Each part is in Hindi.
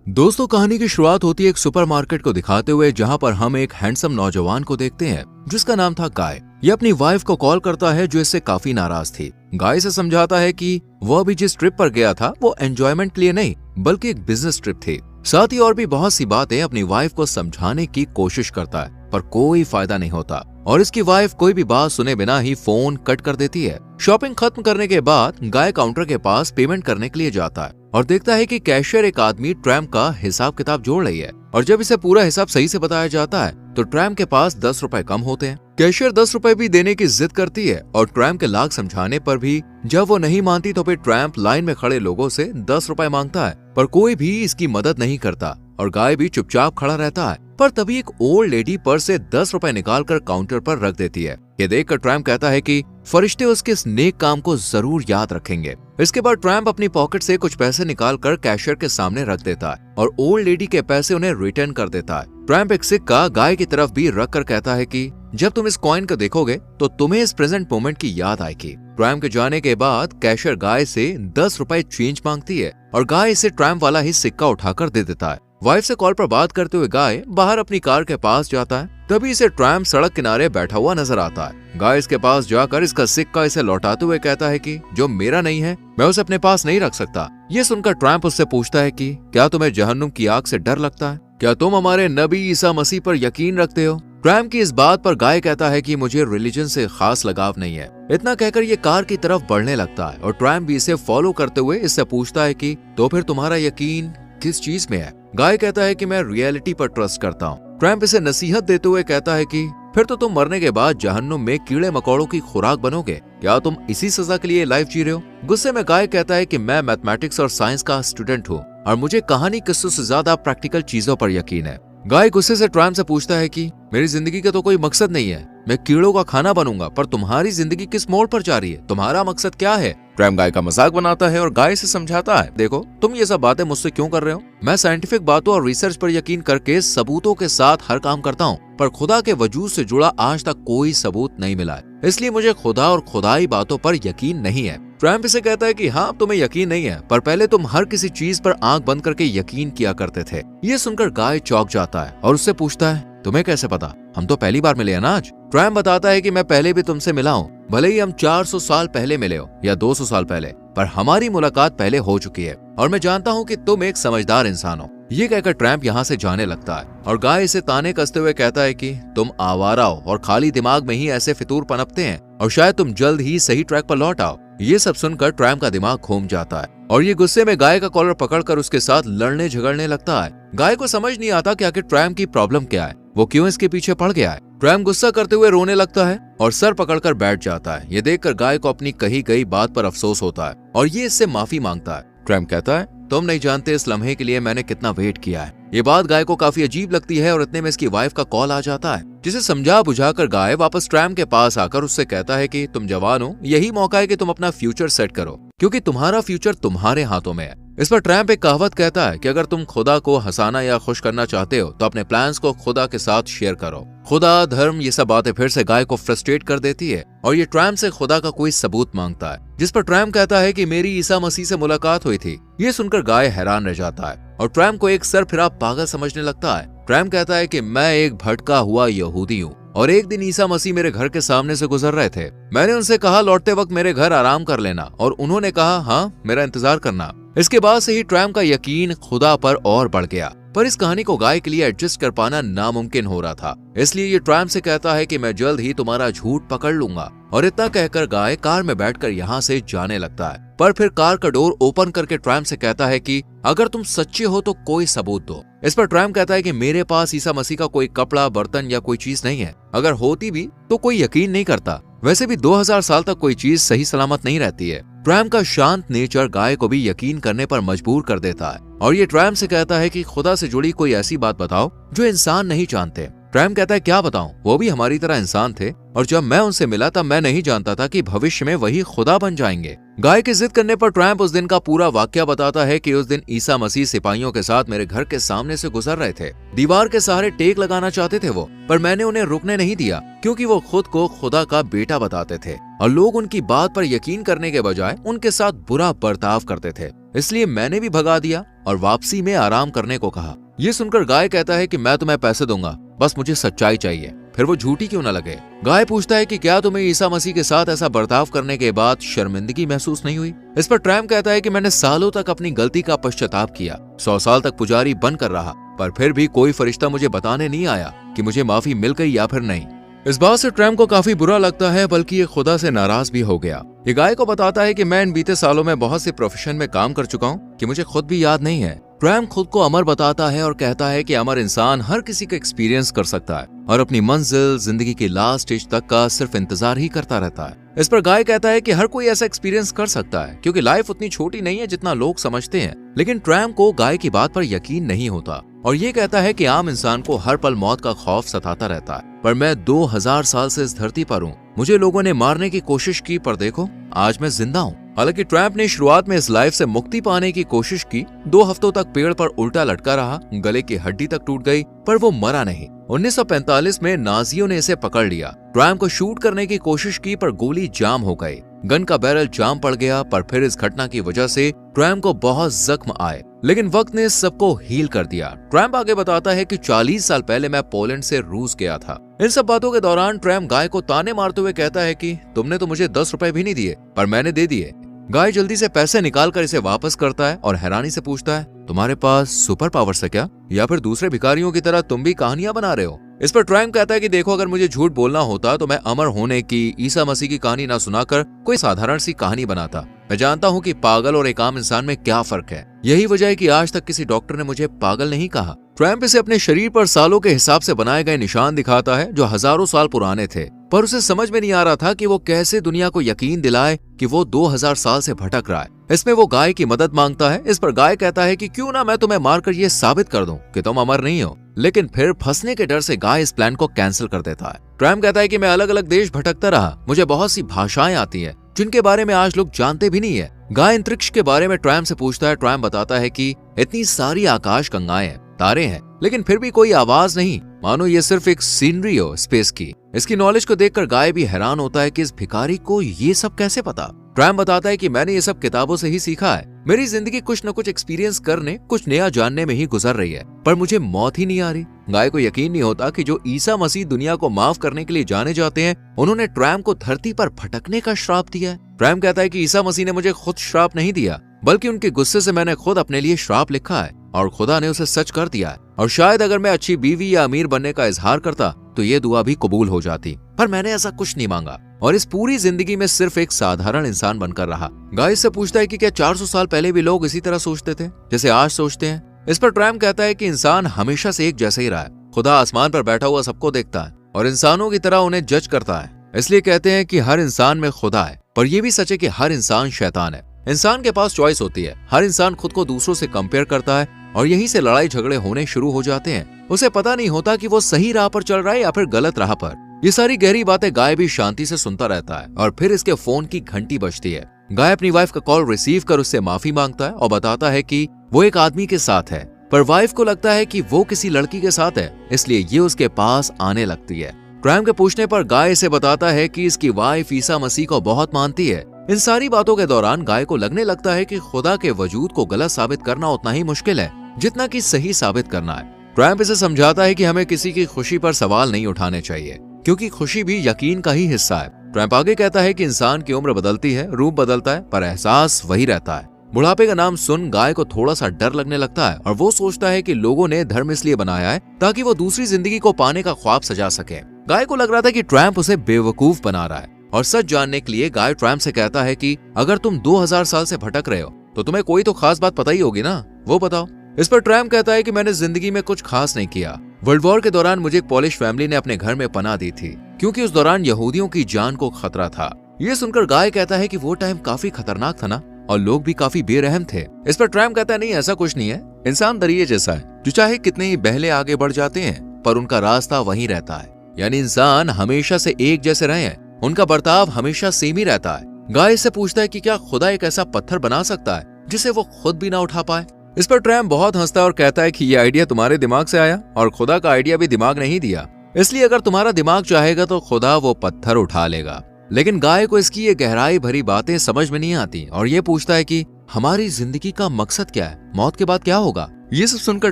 दोस्तों, कहानी की शुरुआत होती है एक सुपरमार्केट को दिखाते हुए, जहां पर हम एक हैंडसम नौजवान को देखते हैं जिसका नाम था गाय। ये अपनी वाइफ को कॉल करता है जो इससे काफी नाराज थी। गाय से समझाता है कि वह अभी जिस ट्रिप पर गया था वो एंजॉयमेंट के लिए नहीं बल्कि एक बिजनेस ट्रिप थी। साथ ही और भी बहुत सी बातें अपनी वाइफ को समझाने की कोशिश करता है, पर कोई फायदा नहीं होता और इसकी वाइफ कोई भी बात सुने बिना ही फोन कट कर देती है। शॉपिंग खत्म करने के बाद गाय काउंटर के पास पेमेंट करने के लिए जाता है और देखता है कि कैशियर एक आदमी ट्रैम का हिसाब किताब जोड़ रही है। और जब इसे पूरा हिसाब सही से बताया जाता है तो ट्रैम के पास 10 रुपए कम होते हैं। कैशियर 10 रुपए भी देने की जिद करती है और ट्रैम के लाख समझाने पर भी जब वो नहीं मानती तो फिर ट्रैम्प लाइन में खड़े लोगों से 10 रुपए मांगता है, पर कोई भी इसकी मदद नहीं करता और गाय भी चुपचाप खड़ा रहता है। पर तभी एक ओल्ड लेडी पर्स से 10 रुपए निकालकर काउंटर पर रख देती है। ये देखकर ट्रैम्प कहता है कि फरिश्ते उसके इस नेक काम को जरूर याद रखेंगे। इसके बाद ट्रैम्प अपनी पॉकेट से कुछ पैसे निकालकर कैशियर के सामने रख देता है और ओल्ड लेडी के पैसे उन्हें रिटर्न कर देता है। ट्रैम्प एक सिक्का गाय की तरफ भी रख कर कहता है कि जब तुम इस कॉइन को देखोगे तो तुम्हें इस प्रेजेंट मोमेंट की याद आएगी। ट्रैम्प के जाने के बाद कैशियर गाय से 10 रुपए चेंज मांगती है और गाय इसे ट्रैम्प वाला ही सिक्का उठाकर दे देता है। वाइफ से कॉल पर बात करते हुए गाय बाहर अपनी कार के पास जाता है, तभी इसे ट्रैम्प सड़क किनारे बैठा हुआ नजर आता है। गाय इसके पास जाकर इसका सिक्का इसे लौटाते हुए कहता है कि जो मेरा नहीं है मैं उसे अपने पास नहीं रख सकता। ये सुनकर ट्रैम्प उससे पूछता है कि क्या तुम्हें जहन्नुम की आग से डर लगता है? क्या तुम हमारे नबी ईसा मसीह पर यकीन रखते हो? ट्रैम्प की इस बात पर गाय कहता है कि मुझे रिलीजन से खास लगाव नहीं है। इतना कहकर ये कार की तरफ बढ़ने लगता है और ट्रैम्प भी इसे फॉलो करते हुए इससे पूछता है कि तो फिर तुम्हारा यकीन किस चीज में है? गाय कहता है कि मैं रियलिटी पर ट्रस्ट करता हूँ। ट्रैम्प इसे नसीहत देते हुए कहता है कि फिर तो तुम मरने के बाद जहन्नुम में कीड़े मकोड़ों की खुराक बनोगे। क्या तुम इसी सजा के लिए लाइफ जी रहे हो? गुस्से में गाय कहता है कि मैं मैथमेटिक्स और साइंस का स्टूडेंट हूँ और मुझे कहानी किस्सों से ज्यादा प्रैक्टिकल चीजों पर यकीन है। गाय गुस्से से ट्रैम्प से पूछता है कि मेरी जिंदगी का तो कोई मकसद नहीं है, मैं कीड़ों का खाना बनूंगा, पर तुम्हारी जिंदगी किस मोड़ पर जा रही है? तुम्हारा मकसद क्या है? ट्रैम्प गाय का मजाक बनाता है और गाय से समझाता है, देखो तुम ये सब बातें मुझसे क्यों कर रहे हो? मैं साइंटिफिक बातों और रिसर्च पर यकीन करके सबूतों के साथ हर काम करता हूँ, पर खुदा के वजूद से जुड़ा आज तक कोई सबूत नहीं मिला है, इसलिए मुझे खुदा और खुदाई बातों पर यकीन नहीं है। ट्रैम्प इसे कहता है कि हाँ तुम्हें यकीन नहीं है, पर पहले तुम हर किसी चीज पर आंख बंद करके यकीन किया करते थे। ये सुनकर गाय चौंक जाता है और उससे पूछता है, तुम्हें कैसे पता? हम तो पहली बार मिले हैं ना आज। ट्रैम्प बताता है कि मैं पहले भी तुमसे मिला हूँ, भले ही हम 400 साल पहले मिले हो या 200 साल पहले, पर हमारी मुलाकात पहले हो चुकी है और मैं जानता हूँ कि तुम एक समझदार इंसान हो। ये कहकर ट्रैम्प यहाँ से जाने लगता है और गाय इसे ताने कसते हुए कहता है कि तुम आवारा हो और खाली दिमाग में ही ऐसे फितूर पनपते हैं और शायद तुम जल्द ही सही ट्रैक पर लौट आओ। ये सब सुनकर ट्रैम्प का दिमाग घूम जाता है और ये गुस्से में गाय का कॉलर पकड़कर उसके साथ लड़ने झगड़ने लगता है। गाय को समझ नहीं आता कि आखिर ट्रैम्प की प्रॉब्लम क्या है, वो क्यों इसके पीछे पड़ गया है। ट्रैम्प गुस्सा करते हुए रोने लगता है और सर पकड़कर बैठ जाता है। ये देखकर गाय को अपनी कही गई बात पर अफसोस होता है और ये इससे माफी मांगता है। ट्रैम्प कहता है, तुम नहीं जानते इस लम्हे के लिए मैंने कितना वेट किया है। ये बात गाय को काफी अजीब लगती है और इतने में इसकी वाइफ का कॉल आ जाता है, जिसे समझा बुझाकर गाय वापस ट्रैम्प के पास आकर उससे कहता है कि तुम जवान हो, यही मौका है कि तुम अपना फ्यूचर सेट करो, क्योंकि तुम्हारा फ्यूचर तुम्हारे हाथों में है। इस पर ट्रैम्प एक कहावत कहता है कि अगर तुम खुदा को हंसाना या खुश करना चाहते हो तो अपने प्लान्स को खुदा के साथ शेयर करो। खुदा, धर्म, ये सब बातें फिर से गाय को फ्रस्ट्रेट कर देती है और ये ट्रैम्प से खुदा का कोई सबूत मांगता है, जिस पर ट्रैम्प कहता है कि मेरी ईसा मसीह से मुलाकात हुई थी। ये सुनकर गाय हैरान रह जाता है और ट्रैम्प को एक सरफिरा पागल समझने लगता है। ट्रैम्प कहता है कि मैं एक भटका हुआ यहूदी हूँ और एक दिन ईसा मसीह मेरे घर के सामने से गुजर रहे थे। मैंने उनसे कहा लौटते वक्त मेरे घर आराम कर लेना और उन्होंने कहा हाँ मेरा इंतजार करना। इसके बाद से ही ट्रैम्प का यकीन खुदा पर और बढ़ गया, पर इस कहानी को गाय के लिए एडजस्ट कर पाना नामुमकिन हो रहा था, इसलिए ये ट्रैम्प से कहता है कि मैं जल्द ही तुम्हारा झूठ पकड़ लूंगा। और इतना कहकर गाय कार में बैठकर यहाँ से जाने लगता है, पर फिर कार का डोर ओपन करके ट्रैम्प से कहता है कि अगर तुम सच्चे हो तो कोई सबूत दो। इस पर ट्रैम्प कहता है कि मेरे पास ईसा मसीह का कोई कपड़ा, बर्तन या कोई चीज नहीं है, अगर होती भी तो कोई यकीन नहीं करता। वैसे भी 2000 साल तक कोई चीज सही सलामत नहीं रहती है। ट्रैम्प का शांत नेचर गाय को भी यकीन करने पर मजबूर कर देता है और ये ट्रैम्प से कहता है कि खुदा से जुड़ी कोई ऐसी बात बताओ जो इंसान नहीं जानते। ट्रैम्प कहता है क्या बताऊं, वो भी हमारी तरह इंसान थे और जब मैं उनसे मिला तब मैं नहीं जानता था कि भविष्य में वही खुदा बन जाएंगे। गाय की जिद करने पर ट्रैम्प उस दिन का पूरा वाकया बताता है कि उस दिन ईसा मसीह सिपाहियों के साथ मेरे घर के सामने से गुजर रहे थे। दीवार के सहारे टेक लगाना चाहते थे वो, पर मैंने उन्हें रुकने नहीं दिया क्योंकि वो खुद को खुदा का बेटा बताते थे और लोग उनकी बात पर यकीन करने के बजाय उनके साथ बुरा बर्ताव करते थे। इसलिए मैंने भी भगा दिया और वापसी में आराम करने को कहा। ये सुनकर गाय कहता है कि मैं तुम्हें पैसे दूंगा, बस मुझे सच्चाई चाहिए, फिर वो झूठी क्यों न लगे। गाय पूछता है कि क्या तुम्हें ईसा मसीह के साथ ऐसा बर्ताव करने के बाद शर्मिंदगी महसूस नहीं हुई। इस पर ट्रैम्प कहता है कि मैंने सालों तक अपनी गलती का पश्चाताप किया, 100 साल तक पुजारी बनकर रहा, पर फिर भी कोई फरिश्ता मुझे बताने नहीं आया कि मुझे माफी मिल गई या फिर नहीं। इस बात से ट्रैम्प को काफी बुरा लगता है, बल्कि ये खुदा से नाराज भी हो गया। ये गाय को बताता है कि मैं इन बीते सालों में बहुत से प्रोफेशन में काम कर चुका हूँ कि मुझे खुद भी याद नहीं है। ट्रैम्प खुद को अमर बताता है और कहता है कि अमर इंसान हर किसी का एक्सपीरियंस कर सकता है और अपनी मंजिल, जिंदगी की लास्ट स्टेज तक का सिर्फ इंतजार ही करता रहता है। इस पर गाय कहता है कि हर कोई ऐसा एक्सपीरियंस कर सकता है क्योंकि लाइफ उतनी छोटी नहीं है जितना लोग समझते हैं। लेकिन ट्रैम्प को गाय की बात पर यकीन नहीं होता और ये कहता है कि आम इंसान को हर पल मौत का खौफ सताता रहता है, पर मैं 2000 साल से इस धरती पर हूँ। मुझे लोगों ने मारने की कोशिश की, पर देखो आज मैं जिंदा हूँ। हालांकि ट्रैम्प ने शुरुआत में इस लाइफ से मुक्ति पाने की कोशिश की, 2 हफ्तों तक पेड़ पर उल्टा लटका रहा, गले की हड्डी तक टूट गई, पर वो मरा नहीं। 1945 में नाजियों ने इसे पकड़ लिया। ट्रैम्प को शूट करने की कोशिश की, पर गोली जाम हो गई, गन का बैरल जाम पड़ गया। पर फिर इस घटना की वजह से ट्रैम्प को बहुत जख्म आए, लेकिन वक्त ने सबको हील कर दिया। ट्रैम्प आगे बताता है कि 40 साल पहले मैं पोलैंड से रूस गया था। इन सब बातों के दौरान ट्रैम्प गाय को ताने मारते हुए कहता है कि तुमने तो मुझे 10 रुपए भी नहीं दिए, पर मैंने दे दिए। गाय जल्दी से पैसे निकालकर इसे वापस करता है और हैरानी से पूछता है, तुम्हारे पास सुपर पावर्स है क्या, या फिर दूसरे भिखारियों की तरह तुम भी कहानियां बना रहे हो? इस पर ट्रैम्प कहता है कि देखो, अगर मुझे झूठ बोलना होता तो मैं अमर होने की, ईसा मसीह की कहानी ना सुनाकर कोई साधारण सी कहानी बनाता। मैं जानता हूँ कि पागल और एक आम इंसान में क्या फर्क है। यही वजह है कि आज तक किसी डॉक्टर ने मुझे पागल नहीं कहा। ट्रैम्प इसे अपने शरीर पर सालों के हिसाब से बनाए गए निशान दिखाता है जो हजारों साल पुराने थे, पर उसे समझ में नहीं आ रहा था कि वो कैसे दुनिया को यकीन दिलाए कि वो 2000 साल से भटक रहा है। इसमें वो गाय की मदद मांगता है। इस पर गाय कहता है कि क्यों ना मैं तुम्हें मारकर ये साबित कर दूं कि तुम अमर नहीं हो, लेकिन फिर फंसने के डर से गाय इस प्लान को कैंसिल कर देता है। ट्रैम्प कहता है कि मैं अलग अलग देश भटकता रहा, मुझे बहुत सी भाषाएं आती है जिनके बारे में आज लोग जानते भी नहीं है। गाय अंतरिक्ष के बारे में ट्रैम्प से पूछता है। ट्रैम्प बताता है कि इतनी सारी आकाश गंगाएं हैं, तारे हैं, लेकिन फिर भी कोई आवाज नहीं, मानो ये सिर्फ एक सीनरी हो स्पेस की। इसकी नॉलेज को देखकर गाय भी हैरान होता है कि इस भिखारी को ये सब कैसे पता। ट्रैम्प बताता है कि मैंने ये सब किताबों से ही सीखा है। मेरी जिंदगी कुछ न कुछ एक्सपीरियंस करने, कुछ नया जानने में ही गुजर रही है, पर मुझे मौत ही नहीं आ रही। गाय को यकीन नहीं होता कि जो ईसा मसीह दुनिया को माफ करने के लिए जाने जाते हैं, उन्होंने ट्रैम्प को धरती पर भटकने का श्राप दिया है। ट्रैम्प कहता है कि ईसा मसीह ने मुझे खुद श्राप नहीं दिया, बल्कि उनके गुस्से से मैंने खुद अपने लिए श्राप लिखा है और खुदा ने उसे सच कर दिया है। और शायद अगर मैं अच्छी बीवी या अमीर बनने का इजहार करता तो ये दुआ भी कबूल हो जाती, पर मैंने ऐसा कुछ नहीं मांगा और इस पूरी जिंदगी में सिर्फ एक साधारण इंसान बनकर रहा। गाय से पूछता है कि क्या 400 साल पहले भी लोग इसी तरह सोचते थे जैसे आज सोचते हैं? इस पर ट्रैम्प कहता है कि इंसान हमेशा से एक जैसा ही रहा है। खुदा आसमान पर बैठा हुआ सबको देखता है और इंसानों की तरह उन्हें जज करता है। इसलिए कहते हैं कि हर इंसान में खुदा है, पर यह भी सच है कि हर इंसान शैतान है। इंसान के पास चॉइस होती है। हर इंसान खुद को दूसरों से कंपेयर करता है और यहीं से लड़ाई झगड़े होने शुरू हो जाते हैं। उसे पता नहीं होता कि वो सही राह पर चल रहा है या फिर गलत राह पर। ये सारी गहरी बातें गाय भी शांति से सुनता रहता है और फिर इसके फोन की घंटी बजती है। गाय अपनी वाइफ का कॉल रिसीव कर उससे माफी मांगता है और बताता है कि वो एक आदमी के साथ है, पर वाइफ को लगता है कि वो किसी लड़की के साथ है, इसलिए ये उसके पास आने लगती है। ट्रैम्प के पूछने पर गाय इसे बताता है कि इसकी वाइफ ईसा मसीह को बहुत मानती है। इन सारी बातों के दौरान गाय को लगने लगता है कि खुदा के वजूद को गलत साबित करना उतना ही मुश्किल है जितना कि सही साबित करना है। ट्रैम्प इसे समझाता है कि हमें किसी की खुशी पर सवाल नहीं उठाने चाहिए, क्योंकि खुशी भी यकीन का ही हिस्सा है। ट्रैम्प आगे कहता है कि इंसान की उम्र बदलती है, रूप बदलता है, पर एहसास वही रहता है। बुढ़ापे का नाम सुन गाय को थोड़ा सा डर लगने लगता है और वो सोचता है कि लोगों ने धर्म इसलिए बनाया है ताकि वो दूसरी जिंदगी को पाने का ख्वाब सजा सके। गाय को लग रहा था कि ट्रैम्प उसे बेवकूफ बना रहा है और सच जानने के लिए गाय ट्रैम्प से कहता है कि अगर तुम 2000 साल से भटक रहे हो तो तुम्हें कोई तो खास बात पता ही होगी ना, वो बताओ। इस पर ट्रैम्प कहता है कि मैंने जिंदगी में कुछ खास नहीं किया। वर्ल्ड वॉर के दौरान मुझे एक पॉलिश फैमिली ने अपने घर में पनाह दी थी, क्योंकि उस दौरान यहूदियों की जान को खतरा था। ये सुनकर गाय कहता है कि वो टाइम काफी खतरनाक था ना, और लोग भी काफी बेरहम थे। इस पर ट्रैम्प कहता है नहीं, ऐसा कुछ नहीं है। इंसान दरिये जैसा है जो चाहे कितने ही बहले आगे बढ़ जाते हैं पर उनका रास्ता वहीं रहता है। यानी इंसान हमेशा से एक जैसे रहे हैं, उनका बर्ताव हमेशा सेम ही रहता है। गाय से पूछता है कि क्या खुदा एक ऐसा पत्थर बना सकता है जिसे वो खुद भी ना उठा पाए? इस पर ट्रैम्प बहुत हंसता है और कहता है कि ये आइडिया तुम्हारे दिमाग से आया और खुदा का आइडिया भी दिमाग नहीं दिया, इसलिए अगर तुम्हारा दिमाग चाहेगा तो खुदा वो पत्थर उठा लेगा। लेकिन गाय को इसकी ये गहराई भरी बातें समझ में नहीं आती और ये पूछता है कि हमारी जिंदगी का मकसद क्या है, मौत के बाद क्या होगा? ये सब सुनकर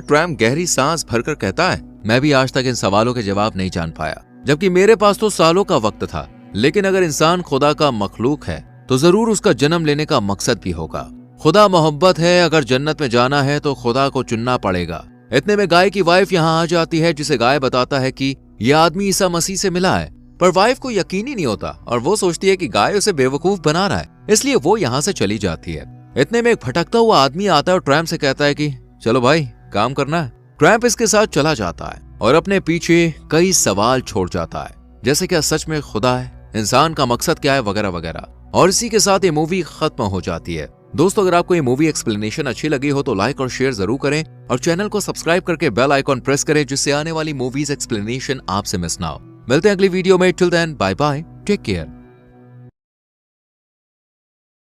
ट्रैम्प गहरी सांस भरकर कहता है, मैं भी आज तक इन सवालों के जवाब नहीं जान पाया, जबकि मेरे पास तो सालों का वक्त था। लेकिन अगर इंसान खुदा का मखलूक है तो जरूर उसका जन्म लेने का मकसद भी होगा। खुदा मोहब्बत है, अगर जन्नत में जाना है तो खुदा को चुनना पड़ेगा। इतने में गाय की वाइफ यहाँ आ जाती है, जिसे गाय बताता है कि यह आदमी ईसा मसीह से मिला है। पर वाइफ को यकीन ही नहीं होता और वो सोचती है कि गाय उसे बेवकूफ बना रहा है, इसलिए वो यहाँ से चली जाती है। इतने में एक भटकता हुआ आदमी आता है और ट्रैम्प से कहता है कि चलो भाई काम करना है। ट्रैम्प इसके साथ चला जाता है और अपने पीछे कई सवाल छोड़ जाता है, जैसे क्या सच में खुदा है, इंसान का मकसद क्या है, वगैरह वगैरह। और इसी के साथ ये मूवी खत्म हो जाती है। दोस्तों, अगर आपको ये मूवी एक्सप्लेनेशन अच्छी लगी हो तो लाइक और शेयर जरूर करें और चैनल को सब्सक्राइब करके बेल आइकॉन प्रेस करें, जिससे आने वाली मूवीज एक्सप्लेनेशन आपसे मिस ना हो। मिलते हैं अगली वीडियो में। Till then bye bye, take care.